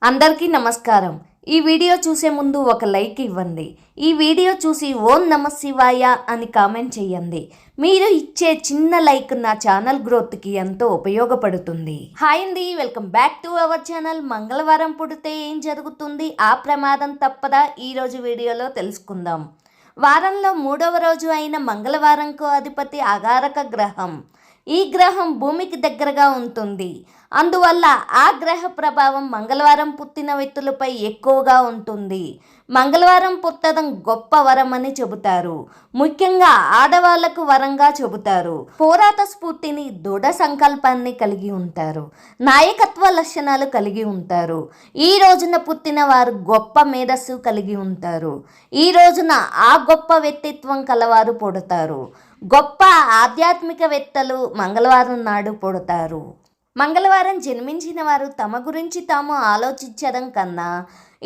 అందరికీ నమస్కారం. ఈ వీడియో చూసే ముందు ఒక లైక్ ఇవ్వండి. ఈ వీడియో చూసి ఓం నమ శివాయ అని కామెంట్ చేయండి. మీరు ఇచ్చే చిన్న లైక్ నా ఛానల్ గ్రోత్కి ఎంతో ఉపయోగపడుతుంది. హాయ్ అండి, welcome back to our channel. మంగళవారం పుడితే ఏం జరుగుతుంది, ఆ ప్రమాదం తప్పదా, ఈరోజు వీడియోలో తెలుసుకుందాం. వారంలో 3వ రోజు అయిన మంగళవారంకు అధిపతి అగారక గ్రహం. ఈ గ్రహం భూమికి దగ్గరగా ఉంటుంది. అందువల్ల ఆ గ్రహ ప్రభావం మంగళవారం పుట్టిన వ్యక్తులపై ఎక్కువగా ఉంటుంది. మంగళవారం పుట్టడం గొప్ప వరం అని చెబుతారు. ముఖ్యంగా ఆడవాళ్లకు వరంగా చెబుతారు. పోరాట స్ఫూర్తిని, దృఢ సంకల్పాన్ని కలిగి ఉంటారు. నాయకత్వ లక్షణాలు కలిగి ఉంటారు. ఈ రోజున పుట్టిన వారు గొప్ప మేధస్సు కలిగి ఉంటారు. ఈ రోజున ఆ గొప్ప వ్యక్తిత్వం కలవారు పుడతారు. గొప్ప ఆధ్యాత్మికవేత్తలు మంగళవారం నాడు పుడతారు. మంగళవారం జన్మించిన వారు తమ గురించి తాము ఆలోచించడం కన్నా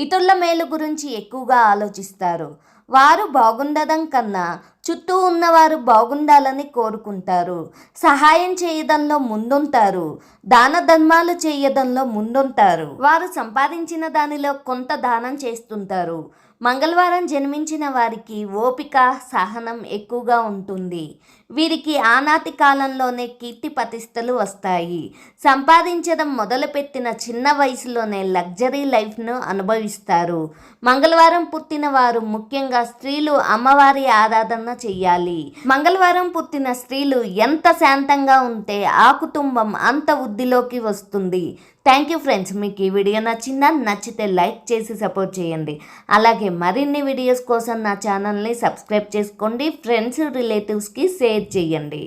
ఇతరుల మేలు గురించి ఎక్కువగా ఆలోచిస్తారు. వారు బాగుండడం కన్నా చుట్టూ ఉన్నవారు బాగుండాలని కోరుకుంటారు. సహాయం చేయడంలో ముందుంటారు. దాన ధర్మాలు చేయడంలో ముందుంటారు. వారు సంపాదించిన దానిలో కొంత దానం చేస్తుంటారు. మంగళవారం జన్మించిన వారికి ఓపిక, సహనం ఎక్కువగా ఉంటుంది. వీరికి ఆనాటి కాలంలోనే కీర్తి ప్రతిష్టలు వస్తాయి. సంపాదించడం మొదలుపెట్టిన చిన్న వయసులోనే లగ్జరీ లైఫ్ను అనుభవిస్తారు. మంగళవారం పుట్టిన వారు, ముఖ్యంగా స్త్రీలు, అమ్మవారి ఆరాధన చెయ్యాలి. మంగళవారం పుట్టిన స్త్రీలు ఎంత శాంతంగా ఉంటే ఆ కుటుంబం అంత వృద్ధిలోకి వస్తుంది. Thank you friends. మీకు ఈ వీడియో నచ్చితే లైక్ చేసి సపోర్ట్ చేయండి. అలాగే మరిన్ని వీడియోస్ కోసం నా ఛానల్ని సబ్స్క్రైబ్ చేసుకోండి. ఫ్రెండ్స్, రిలేటివ్స్కి షేర్ చేయండి.